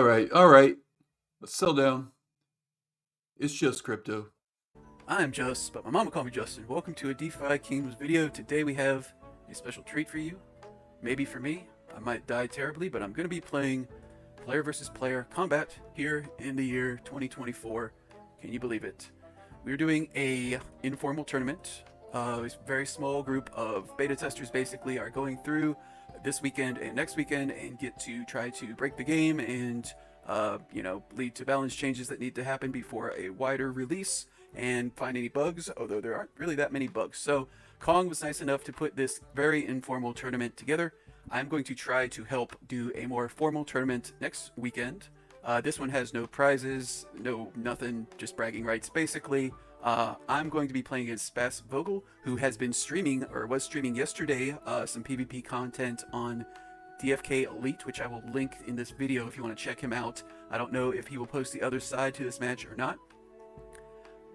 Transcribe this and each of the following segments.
All right. Let's settle down. It's just crypto. I'm Just, but my mama called me Justin. Welcome to a DeFi Kingdoms video. Today we have a special treat for you. Maybe for me. I might die terribly, but I'm going to be playing player versus player combat here in the year 2024. Can you believe it? We're doing a informal tournament. A very small group of beta testers basically are going through this weekend and next weekend and get to try to break the game and lead to balance changes that need to happen before a wider release and find any bugs, although there aren't really that many bugs. So Kong was nice enough to put this very informal tournament together. I'm going to try to help do a more formal tournament next weekend. This one has no prizes, no nothing, just bragging rights basically. I'm going to be playing against Spas Vogel, who has been streaming, or was streaming yesterday, some PvP content on DFK-Elite, which I will link in this video if you want to check him out. I don't know if he will post the other side to this match or not,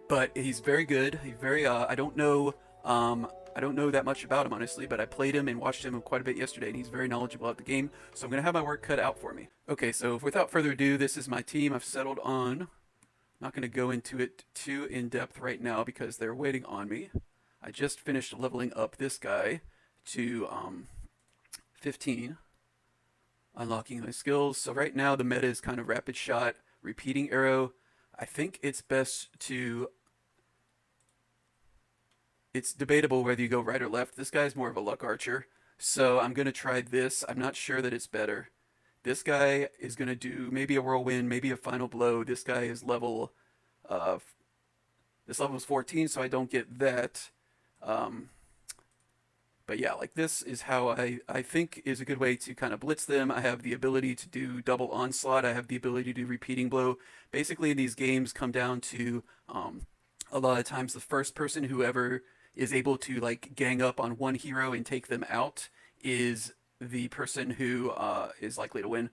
but he's very good. He's very, I don't know that much about him, honestly, but I played him and watched him quite a bit yesterday, and he's very knowledgeable about the game, so I'm going to have my work cut out for me. Okay, so without further ado, this is my team I've settled on. I'm not going to go into it too in-depth right now because they're waiting on me. I just finished leveling up this guy to 15, unlocking my skills. So right now the meta is kind of rapid shot, repeating arrow. I think it's best to... It's debatable whether you go right or left. This guy's more of a luck archer, so I'm going to try this. I'm not sure that it's better. This guy is going to do maybe a whirlwind, maybe a final blow. This guy is level... this level is 14, so I don't get that. But yeah, like this is how I think is a good way to kind of blitz them. I have the ability to do double onslaught. I have the ability to do repeating blow. Basically, these games come down to a lot of times the first person, whoever is able to like gang up on one hero and take them out, is the person who is likely to win.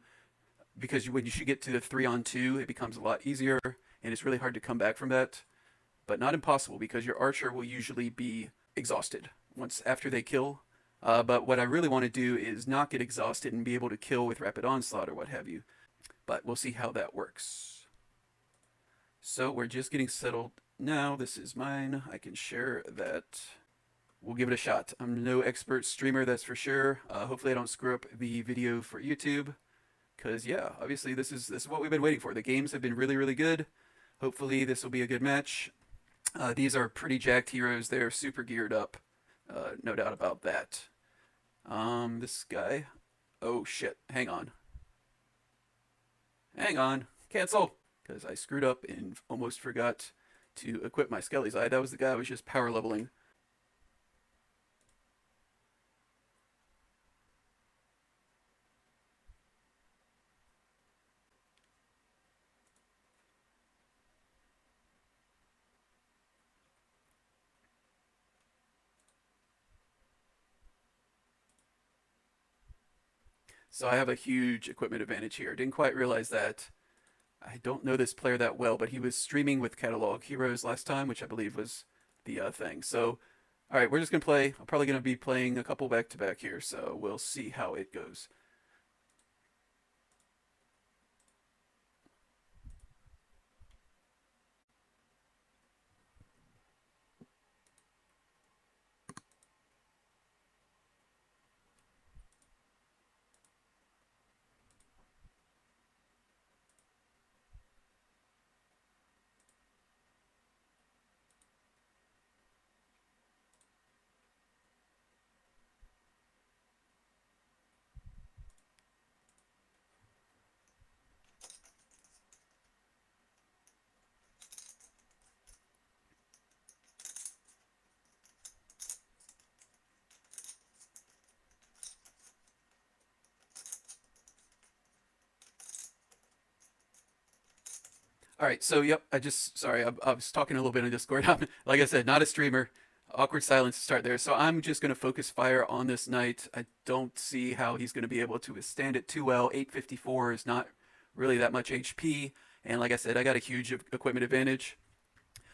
Because when you should get to the 3-on-2, it becomes a lot easier, and it's really hard to come back from that. But not impossible, because your archer will usually be exhausted once after they kill. But what I really want to do is not get exhausted and be able to kill with rapid onslaught or what have you. But we'll see how that works. So we're just getting settled now. This is mine. I can share that. We'll give it a shot. I'm no expert streamer, that's for sure. Hopefully I don't screw up the video for YouTube. Because, yeah, obviously this is what we've been waiting for. The games have been really, really good. Hopefully this will be a good match. These are pretty jacked heroes. They're super geared up. No doubt about that. This guy. Oh, shit. Hang on. Hang on. Cancel. Because I screwed up and almost forgot to equip my Skelly's Eye. That was the guy I was just power leveling. So I have a huge equipment advantage here. Didn't quite realize that. I don't know this player that well, but he was streaming with Catalog Heroes last time, which I believe was the thing. So, all right, we're just going to play. I'm probably going to be playing a couple back-to-back here, so we'll see how it goes. All right, so yep, I was talking a little bit on Discord. Like I said, not a streamer. Awkward silence to start there. So I'm just going to focus fire on this knight. I don't see how he's going to be able to withstand it too well. 854 is not really that much HP. And like I said, I got a huge equipment advantage.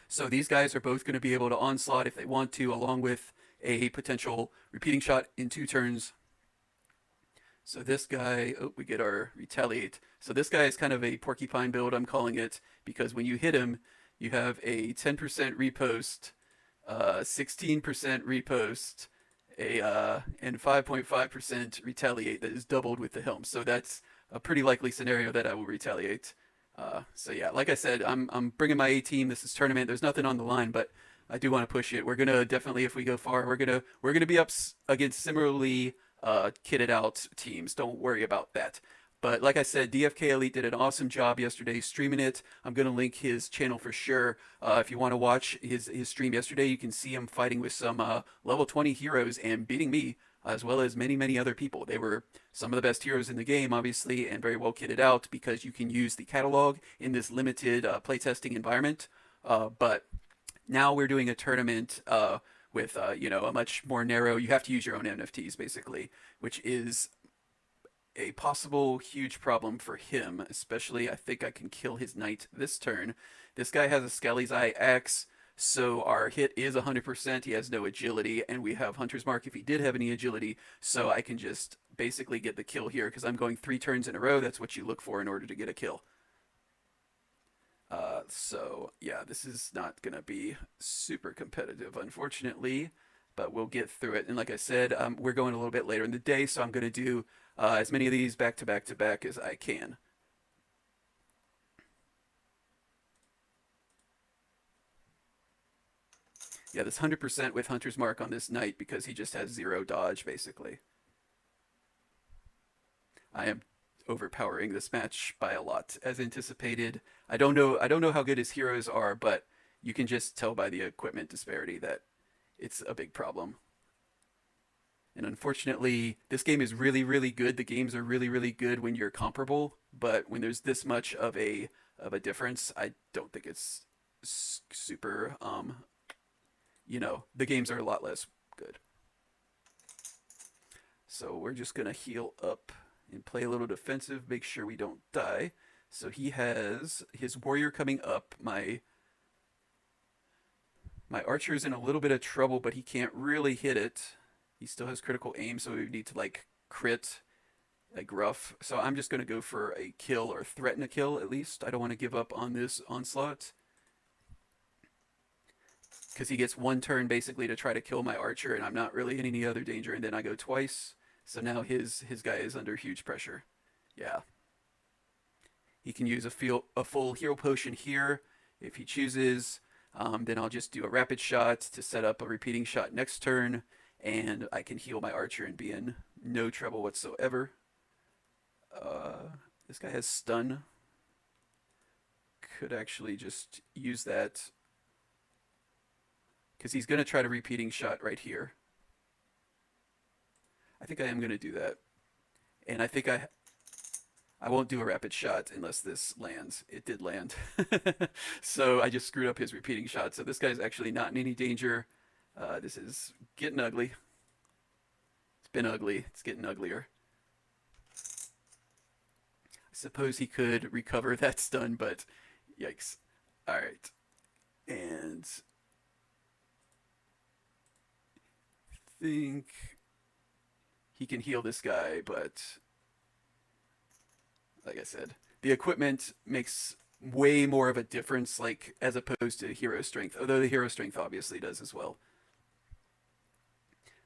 So these guys are both going to be able to onslaught if they want to, along with a potential repeating shot in 2 turns. So this guy, oh, we get our retaliate. So this guy is kind of a porcupine build, I'm calling it, because when you hit him, you have a 10% repost, 16% repost, and 5.5% retaliate that is doubled with the helm. So that's a pretty likely scenario that I will retaliate. So yeah, like I said, I'm bringing my A team. This is tournament. There's nothing on the line, but I do want to push it. We're gonna definitely, if we go far, we're gonna be up against similarly kitted out teams. Don't worry about that. But like I said, DFK-Elite did an awesome job yesterday streaming it. I'm going to link his channel for sure. If you want to watch his stream yesterday, you can see him fighting with some level 20 heroes and beating me, as well as many, many other people. They were some of the best heroes in the game, obviously, and very well kitted out because you can use the catalog in this limited playtesting environment. But now we're doing a tournament with a much more narrow. You have to use your own NFTs basically, which is a possible huge problem for him. Especially, I think I can kill his knight this turn. This guy has a Skelly's Eye Axe. So our hit is 100%. He has no agility, and we have Hunter's Mark if he did have any agility. So I can just basically get the kill here because I'm going 3 turns in a row. That's what you look for in order to get a kill. So yeah, this is not gonna be super competitive, unfortunately, but we'll get through it. And like I said, we're going a little bit later in the day, so I'm gonna do as many of these back to back to back as I can. Yeah, this 100% with Hunter's Mark on this knight because he just has 0 dodge, basically. I am overpowering this match by a lot, as anticipated. I don't know how good his heroes are, but you can just tell by the equipment disparity that it's a big problem. And unfortunately, this game is really, really good. The games are really, really good when you're comparable, but when there's this much of a difference, I don't think it's super. The games are a lot less good. So we're just gonna heal up and play a little defensive, make sure we don't die. So he has his warrior coming up. My archer is in a little bit of trouble, but he can't really hit it. He still has critical aim, so we need to like crit, like rough. So I'm just gonna go for a kill or threaten a kill at least. I don't want to give up on this onslaught because he gets 1 turn basically to try to kill my archer, and I'm not really in any other danger. And then I go twice, so now his guy is under huge pressure. Yeah, he can use a full hero potion here if he chooses. Then I'll just do a rapid shot to set up a repeating shot next turn, and I can heal my archer and be in no trouble whatsoever. This guy has stun. Could actually just use that because he's going to try to repeating shot right here. I think I am going to do that. And I think I won't do a rapid shot unless this lands. It did land. So I just screwed up his repeating shot. So this guy's actually not in any danger. This is getting ugly. It's been ugly. It's getting uglier. I suppose he could recover that stun, but yikes. Alright. And I think he can heal this guy, but like I said, the equipment makes way more of a difference, like as opposed to hero strength. Although the hero strength obviously does as well.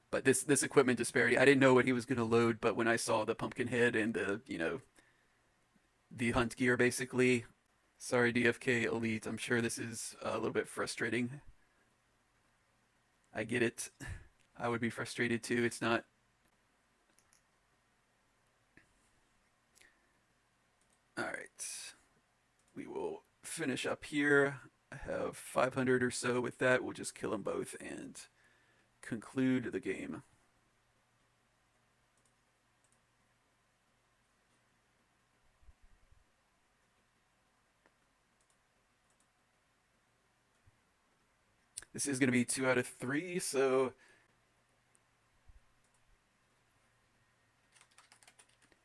But this equipment disparity, I didn't know what he was going to load, but when I saw the pumpkin head and the hunt gear, basically, sorry DFK Elite, I'm sure this is a little bit frustrating. I get it. I would be frustrated too. It's not. All right. We will finish up here. I have 500 or so with that. We'll just kill them both and conclude the game. This is going to be 2 out of 3, so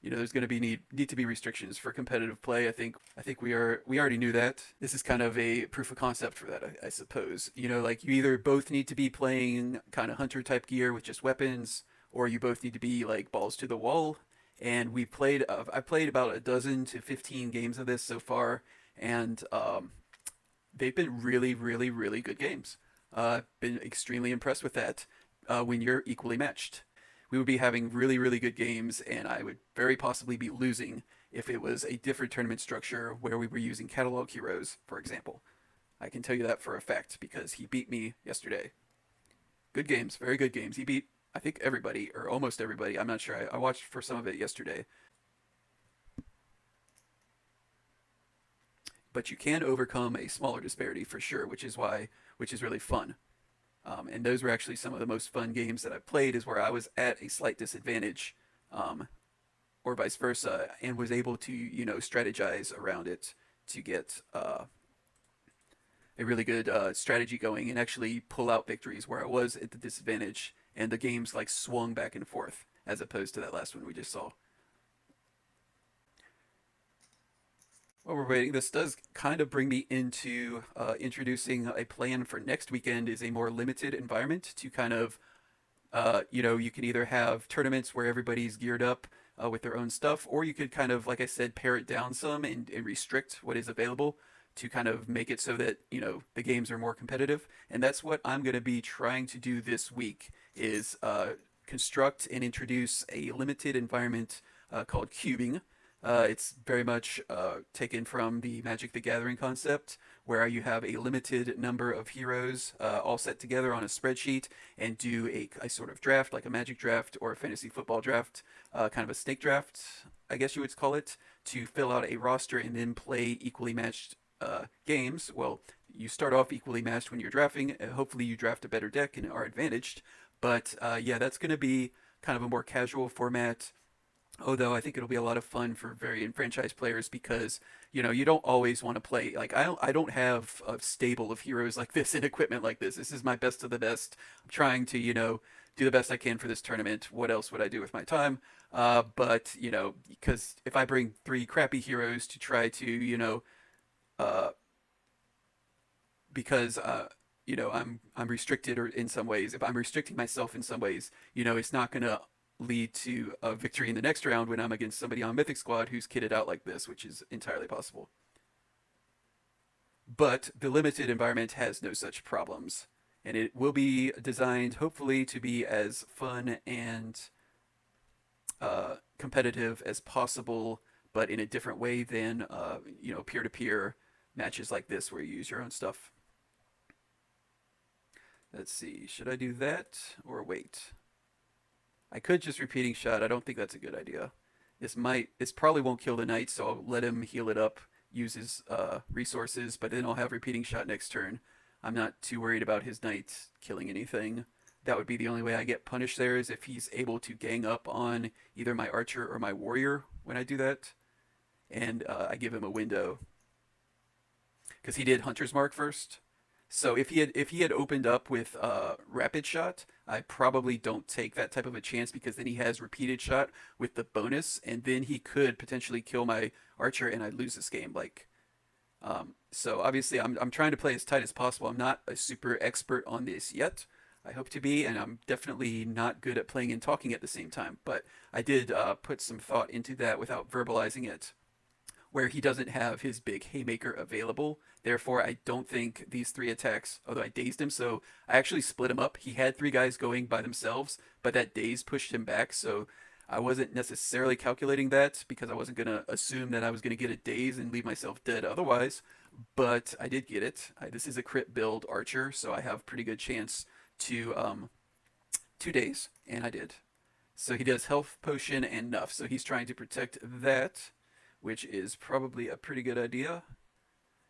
there's going to be need to be restrictions for competitive play. I think we already knew that. This is kind of a proof of concept for that, I suppose. Like you either both need to be playing kind of hunter type gear with just weapons, or you both need to be like balls to the wall and we played. I played about a dozen to 15 games of this so far, and they've been really, really, really good games. Been extremely impressed with that. When you're equally matched, we would be having really, really good games, and I would very possibly be losing if it was a different tournament structure where we were using catalog heroes, for example. I can tell you that for a fact because he beat me yesterday. Good games, very good games. He beat, I think, everybody or almost everybody. I'm not sure. I watched for some of it yesterday. But you can overcome a smaller disparity for sure, which is really fun. And those were actually some of the most fun games that I've played. Is where I was at a slight disadvantage, um, or vice versa, and was able to strategize around it to get a really good strategy going and actually pull out victories where I was at the disadvantage, and the games like swung back and forth as opposed to that last one we just saw. While we're waiting, this does kind of bring me into introducing a plan for next weekend. Is a more limited environment to kind of you can either have tournaments where everybody's geared up with their own stuff, or you could kind of, like I said, pare it down some and restrict what is available to kind of make it so that the games are more competitive. And that's what I'm going to be trying to do this week is construct and introduce a limited environment called cubing. It's very much taken from the Magic the Gathering concept, where you have a limited number of heroes all set together on a spreadsheet and do a sort of draft, like a Magic draft or a fantasy football draft, kind of a snake draft, I guess you would call it, to fill out a roster and then play equally matched games. Well, you start off equally matched when you're drafting. Hopefully, you draft a better deck and are advantaged. But yeah, that's going to be kind of a more casual format. Although I think it'll be a lot of fun for very enfranchised players because you don't always want to play like I don't have a stable of heroes like this and equipment like this. This is my best of the best. I'm trying to do the best I can for this tournament. What else would I do with my time? But because if I bring three crappy heroes to try to uh, because I'm restricted or in some ways. If I'm restricting myself in some ways, it's not gonna lead to a victory in the next round when I'm against somebody on Mythic Squad who's kitted out like this, which is entirely possible. But the limited environment has no such problems, and it will be designed hopefully to be as fun and competitive as possible, but in a different way than peer-to-peer matches like this where you use your own stuff. Let's see, should I do that or wait? I could just repeating shot. I don't think that's a good idea. This probably won't kill the knight, so I'll let him heal it up, use his resources, but then I'll have repeating shot next turn. I'm not too worried about his knight killing anything. That would be the only way I get punished there is if he's able to gang up on either my archer or my warrior when I do that, and I give him a window because he did Hunter's Mark first. So if he had opened up with rapid shot, I probably don't take that type of a chance because then he has repeated shot with the bonus, and then he could potentially kill my archer, and I'd lose this game. So obviously I'm trying to play as tight as possible. I'm not a super expert on this yet. I hope to be, and I'm definitely not good at playing and talking at the same time. But I did put some thought into that without verbalizing it where he doesn't have his big haymaker available. Therefore, I don't think these three attacks, although I dazed him, so I actually split him up. He had three guys going by themselves, but that daze pushed him back, so I wasn't necessarily calculating that because I wasn't going to assume that I was going to get a daze and leave myself dead otherwise, but I did get it. This is a crit build archer, so I have pretty good chance to 2 days, and I did. So he does health potion and nuff, so he's trying to protect that, which is probably a pretty good idea.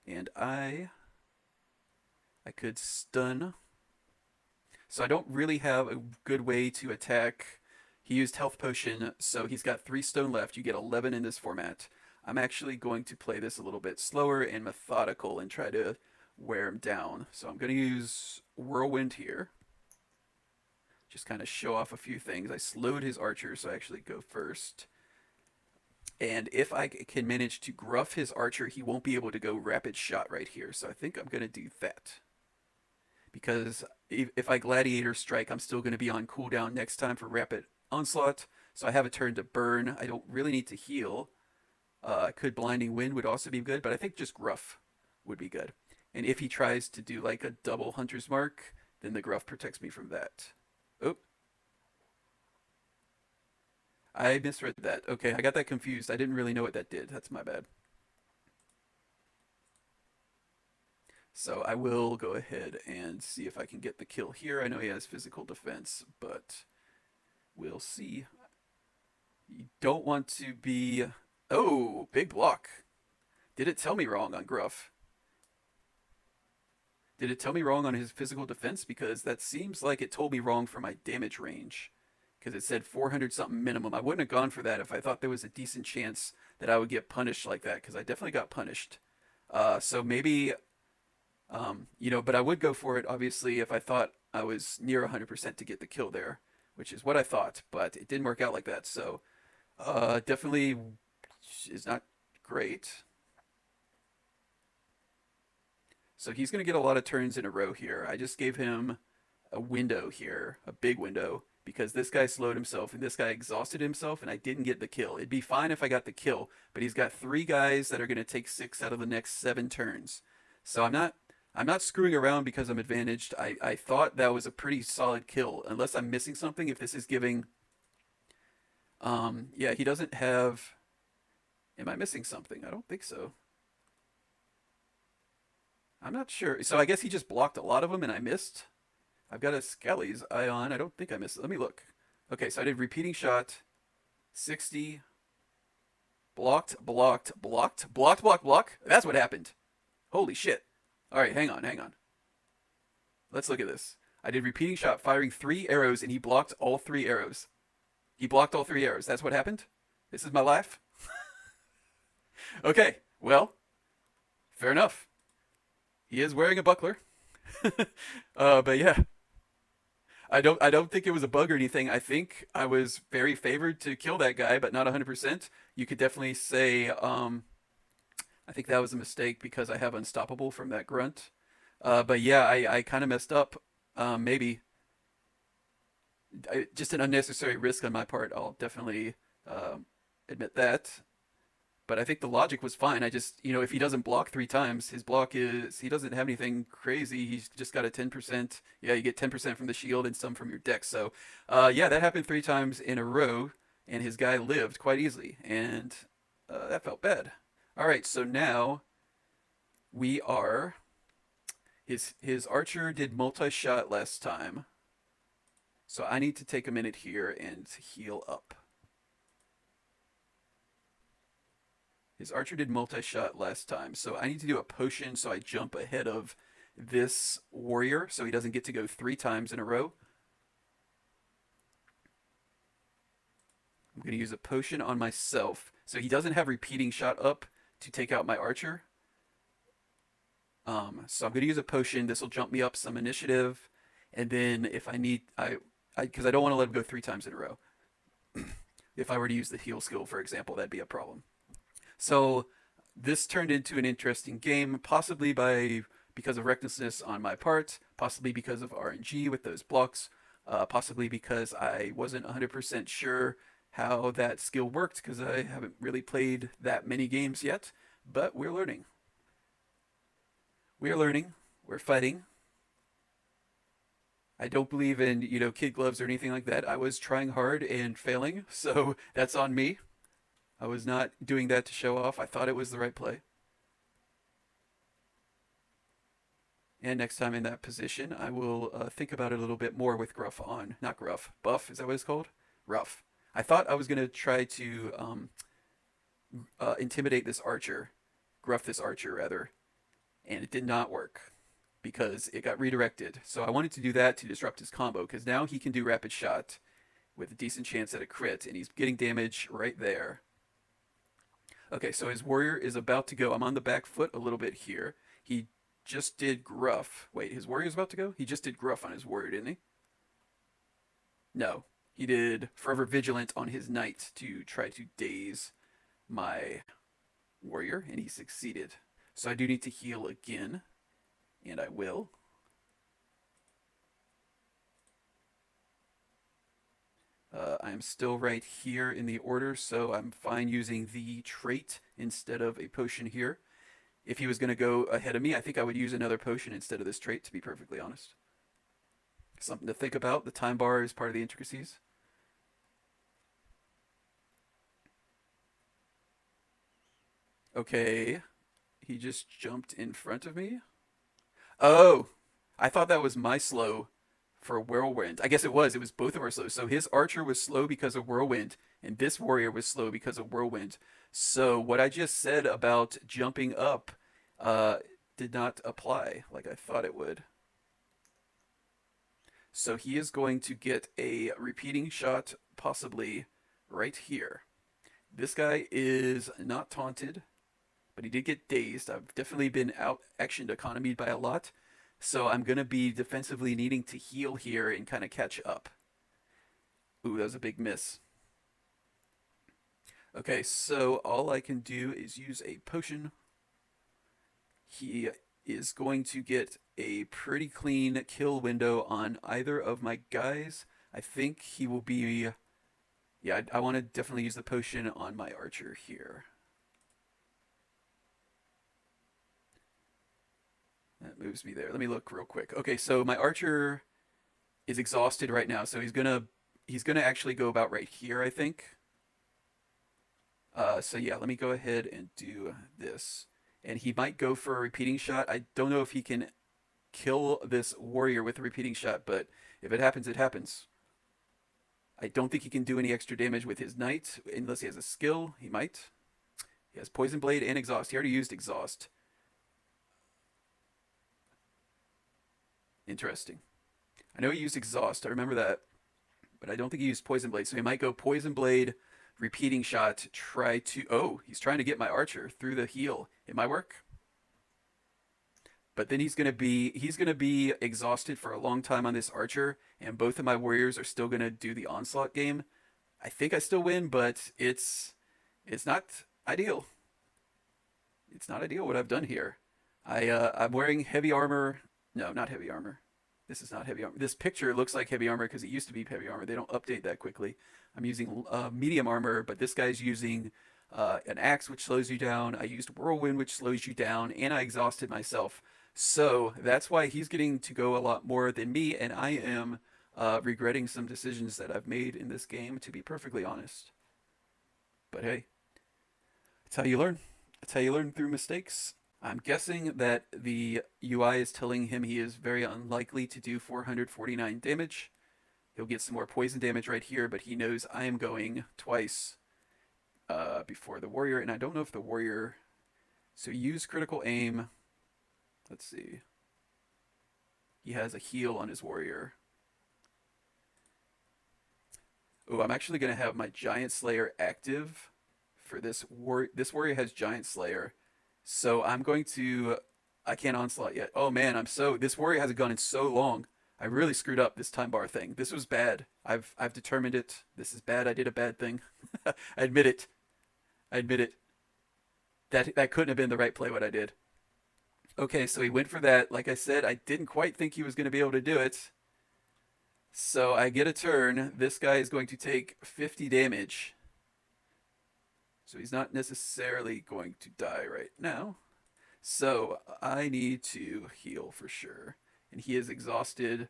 And I could stun. So I don't really have a good way to attack. He used health potion, so he's got 3 stone left. You get 11 in this format. I'm actually going to play this a little bit slower and methodical and try to wear him down. So I'm going to use Whirlwind here. Just kind of show off a few things. I slowed his archer, so I actually go first. And if I can manage to gruff his archer, he won't be able to go rapid shot right here. So I think I'm going to do that. Because if I gladiator strike, I'm still going to be on cooldown next time for rapid onslaught. So I have a turn to burn. I don't really need to heal. Could Blinding Wind would also be good, but I think just Gruff would be good. And if he tries to do like a double Hunter's Mark, then the Gruff protects me from that. Oh, I misread that. Okay, I got that confused. I didn't really know what that did. That's my bad. So I will go ahead and see if I can get the kill here. I know he has physical defense, but we'll see. You don't want to be... Oh, big block. Did it tell me wrong on Gruff? Did it tell me wrong on his physical defense? Because that seems like it told me wrong for my damage range. Because it said 400 something minimum. I wouldn't have gone for that if I thought there was a decent chance that I would get punished like that. Because I definitely got punished. So maybe, but I would go for it, obviously, if I thought I was near 100% to get the kill there. Which is what I thought. But it didn't work out like that. So definitely is not great. So he's going to get a lot of turns in a row here. I just gave him a window here, a big window, because this guy slowed himself and this guy exhausted himself and I didn't get the kill. It'd be fine if I got the kill, but he's got 3 guys that are going to take 6 out of the next 7 turns. So I'm not screwing around because I'm advantaged. I thought that was a pretty solid kill, unless I'm missing something. If this is giving, yeah, he doesn't have. Am I missing something? I don't think so. I'm not sure. So I guess he just blocked a lot of them and I missed. I've got a Skelly's eye on. I don't think I missed it. Let me look. Okay, so I did repeating shot, 60, blocked, blocked, blocked, blocked, blocked, block. That's what happened. Holy shit. All right, hang on, hang on. Let's look at this. I did repeating shot, firing 3 arrows, and he blocked all 3 arrows. He blocked all 3 arrows. That's what happened? This is my life? Okay, well, fair enough. He is wearing a buckler. But yeah, I don't think it was a bug or anything. I think I was very favored to kill that guy, but not 100%. You could definitely say I think that was a mistake because I have unstoppable from that grunt. But yeah, I kind of messed up. Maybe just an unnecessary risk on my part. I'll definitely admit that. But I think the logic was fine. I just, if he doesn't block 3 times, his block is, he doesn't have anything crazy. He's just got a 10%. Yeah, you get 10% from the shield and some from your deck. So, yeah, that happened 3 times in a row, and his guy lived quite easily. And that felt bad. All right, so now we are, his archer did multi-shot last time. So I need to take a minute here and heal up. His archer did multi-shot last time, so I need to do a potion so I jump ahead of this warrior so he doesn't get to go 3 times in a row. I'm going to use a potion on myself so he doesn't have repeating shot up to take out my archer. So I'm going to use a potion. This will jump me up some initiative, and then if I need, because I don't want to let him go 3 times in a row. If I were to use the heal skill, for example, that'd be a problem. So this turned into an interesting game, possibly because of recklessness on my part, possibly because of RNG with those blocks, possibly because I wasn't 100% sure how that skill worked because I haven't really played that many games yet, but we're learning. We are learning. We're fighting. I don't believe in, kid gloves or anything like that. I was trying hard and failing, so that's on me. I was not doing that to show off. I thought it was the right play. And next time in that position, I will think about it a little bit more with Gruff on. Not Gruff. Buff, is that what it's called? Rough. I thought I was going to try to intimidate this archer. Gruff this archer, rather. And it did not work because it got redirected. So I wanted to do that to disrupt his combo because now he can do rapid shot with a decent chance at a crit. And he's getting damage right there. Okay, so his warrior is about to go. I'm on the back foot a little bit here. He just did Gruff. Wait, his warrior's about to go? He just did Gruff on his warrior, didn't he? No, he did Forever Vigilant on his knight to try to daze my warrior, and he succeeded. So I do need to heal again, and I will. I'm still right here in the order, so I'm fine using the trait instead of a potion here. If he was going to go ahead of me, I think I would use another potion instead of this trait, to be perfectly honest. Something to think about. The time bar is part of the intricacies. Okay, he just jumped in front of me. Oh, I thought that was my slow for whirlwind. I guess it was. It was both of our slows. So his archer was slow because of whirlwind, and this warrior was slow because of whirlwind. So what I just said about jumping up uh, did not apply like I thought it would. So he is going to get a repeating shot, possibly right here. This guy is not taunted, but he did get dazed. I've definitely been out actioned economied by a lot. So I'm going to be defensively needing to heal here and kind of catch up. Ooh, that was a big miss. Okay, so all I can do is use a potion. He is going to get a pretty clean kill window on either of my guys. I think he will be... Yeah, I want to definitely use the potion on my archer here. That moves me there. Let me look real quick. Okay, so my archer is exhausted right now, so he's gonna actually go about right here, I think. So yeah, let me go ahead and do this. And he might go for a repeating shot. I don't know if he can kill this warrior with a repeating shot, but if it happens, it happens. I don't think he can do any extra damage with his knight, unless he has a skill. He might. He has poison blade and exhaust. He already used exhaust. Interesting. I know he used exhaust. I remember that. But I don't think he used poison blade. So he might go poison blade, repeating shot, try to... Oh, he's trying to get my archer through the heel. It might work. But then he's gonna be exhausted for a long time on this archer, and both of my warriors are still gonna do the onslaught game. I think I still win, but it's not ideal. It's not ideal what I've done here. I'm wearing heavy armor. No, not heavy armor. This is not heavy armor. This picture looks like heavy armor because it used to be heavy armor. They don't update that quickly. I'm using medium armor, but this guy's using an axe, which slows you down. I used whirlwind, which slows you down, and I exhausted myself. So that's why he's getting to go a lot more than me, and I am regretting some decisions that I've made in this game, to be perfectly honest. But hey, that's how you learn. That's how you learn through mistakes. I'm guessing that the UI is telling him he is very unlikely to do 449 damage. He'll get some more poison damage right here, but he knows I am going twice before the warrior, and I don't know if the warrior... So use critical aim. Let's see. He has a heal on his warrior. Oh, I'm actually going to have my Giant Slayer active for this warrior. This warrior has Giant Slayer. So I'm going to... I can't onslaught yet. Oh man, this warrior hasn't gone in so long. I really screwed up this time bar thing. This was bad. I've determined it. This is bad. I did a bad thing. I admit it. I admit it. That couldn't have been the right play what I did. Okay, so he went for that. Like I said, I didn't quite think he was going to be able to do it. So I get a turn. This guy is going to take 50 damage. So he's not necessarily going to die right now. So I need to heal for sure. And he is exhausted.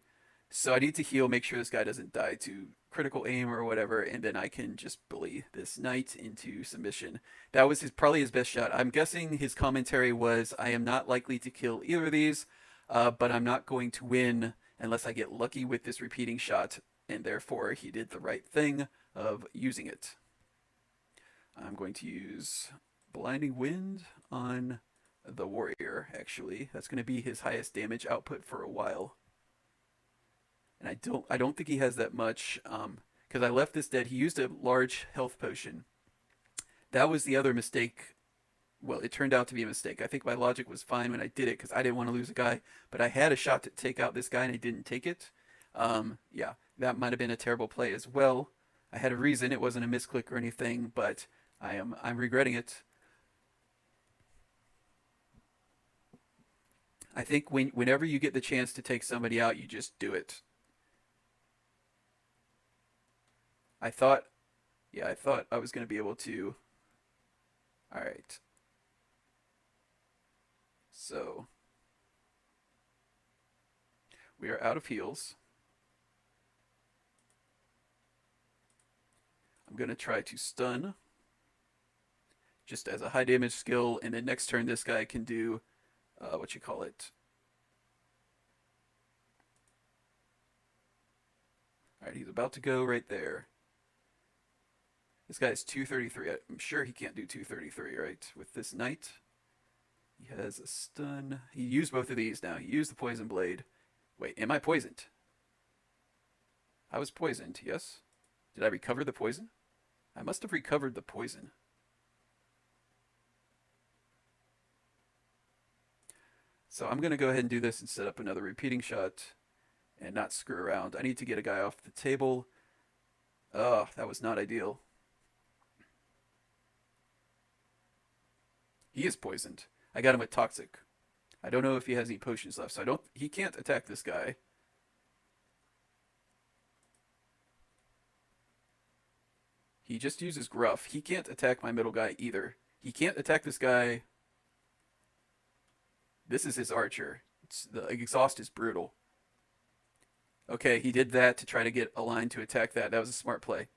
So I need to heal, make sure this guy doesn't die to critical aim or whatever, and then I can just bully this knight into submission. That was probably his best shot. I'm guessing his commentary was, I am not likely to kill either of these, but I'm not going to win unless I get lucky with this repeating shot, and therefore he did the right thing of using it. I'm going to use Blinding Wind on the warrior, actually. That's going to be his highest damage output for a while. And I don't think he has that much, because I left this dead. He used a large health potion. That was the other mistake. Well, it turned out to be a mistake. I think my logic was fine when I did it, because I didn't want to lose a guy. But I had a shot to take out this guy, and I didn't take it. Yeah, that might have been a terrible play as well. I had a reason. It wasn't a misclick or anything, but I'm regretting it. I think whenever you get the chance to take somebody out, you just do it. I thought, yeah, I thought I was going to be able to. All right. So we are out of heals. I'm going to try to stun just as a high damage skill, and then next turn this guy can do what you call it. All right, he's about to go right there. This guy is 233. I'm sure he can't do 233, right? With this knight, he has a stun. He used both of these now. He used the poison blade. Wait, am I poisoned? I was poisoned, yes? Did I recover the poison? I must have recovered the poison. So I'm going to go ahead and do this and set up another repeating shot and not screw around. I need to get a guy off the table. Oh, that was not ideal. He is poisoned. I got him with toxic. I don't know if he has any potions left, so he can't attack this guy. He just uses gruff. He can't attack my middle guy either. He can't attack this guy. This is his archer. The exhaust is brutal. Okay, he did that to try to get a line to attack that. That was a smart play.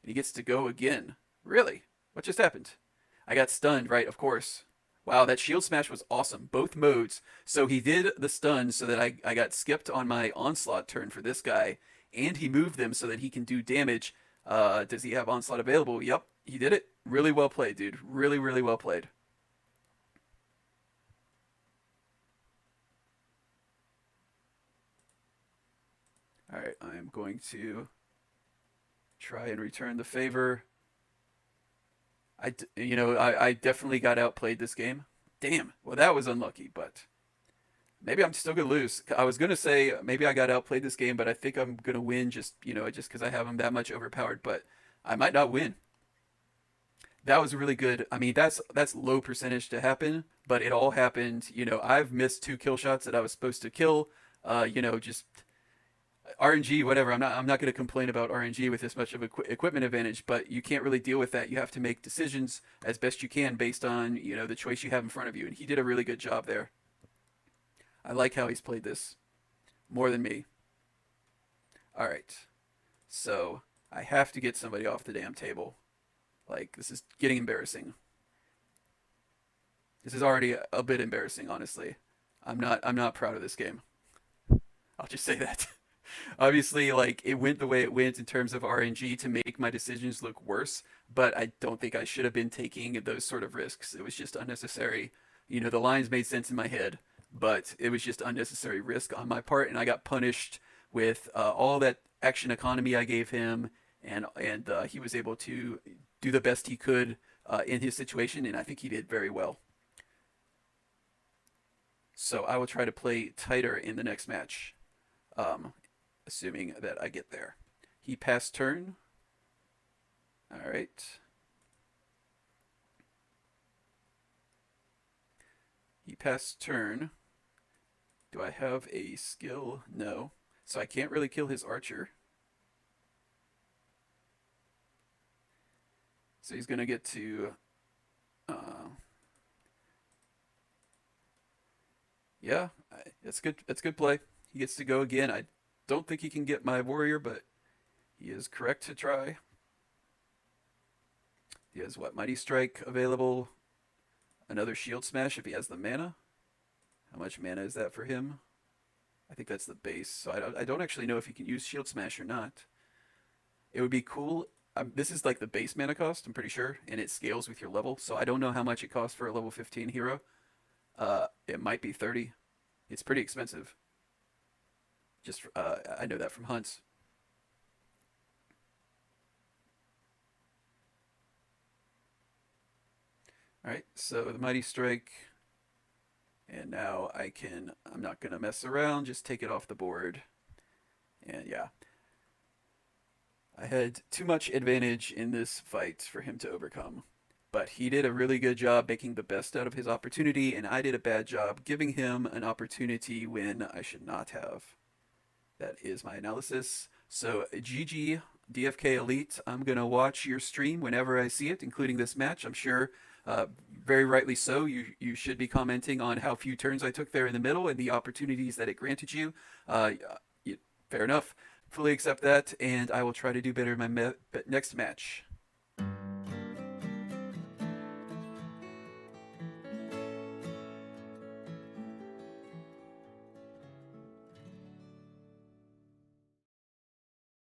And he gets to go again. Really? What just happened? I got stunned, right? Of course. Wow, that shield smash was awesome. Both modes. So he did the stun so that I got skipped on my onslaught turn for this guy. And he moved them so that he can do damage. Does he have onslaught available? Yep, he did it. Really well played, dude. Really, really well played. All right, I am going to try and return the favor. I definitely got outplayed this game. Damn. Well, that was unlucky, but maybe I'm still gonna lose. I was gonna say maybe I got outplayed this game, but I think I'm gonna win just because I have him that much overpowered. But I might not win. That was really good. I mean, that's low percentage to happen, but it all happened. I've missed 2 kill shots that I was supposed to kill. Just RNG, whatever. I'm not going to complain about RNG with this much of equipment advantage, but you can't really deal with that. You have to make decisions as best you can based on the choice you have in front of you, and he did a really good job there. I like how he's played this more than me. All right, so I have to get somebody off the damn table. Like, this is getting embarrassing. This is already a bit embarrassing, honestly. I'm not proud of this game. I'll just say that. Obviously, like, it went the way it went in terms of RNG to make my decisions look worse, but I don't think I should have been taking those sort of risks. It was just unnecessary. The lines made sense in my head, but it was just unnecessary risk on my part, and I got punished with all that action economy I gave him, and he was able to do the best he could in his situation, and I think he did very well. So I will try to play tighter in the next match, assuming that I get there. He passed turn. All right. He passed turn. Do I have a skill? No. So I can't really kill his archer. So he's going to get to... yeah, that's good. That's good play. He gets to go again. I don't think he can get my warrior, but he is correct to try. He has what? Mighty Strike available. Another Shield Smash if he has the mana. How much mana is that for him? I think that's the base. So I don't actually know if he can use Shield Smash or not. It would be cool. This is like the base mana cost, I'm pretty sure, and it scales with your level. So I don't know how much it costs for a level 15 hero. It might be 30. It's pretty expensive. Just I know that from hunts. All right, so the Mighty Strike, and now I'm not gonna mess around, just take it off the board. And yeah, I had too much advantage in this fight for him to overcome. But he did a really good job making the best out of his opportunity, and I did a bad job giving him an opportunity when I should not have. That is my analysis. So GG DFK-Elite. I'm gonna watch your stream whenever I see it, including this match. I'm sure, very rightly so. You should be commenting on how few turns I took there in the middle and the opportunities that it granted you. Uh, fair enough. Fully accept that, and I will try to do better in my next match.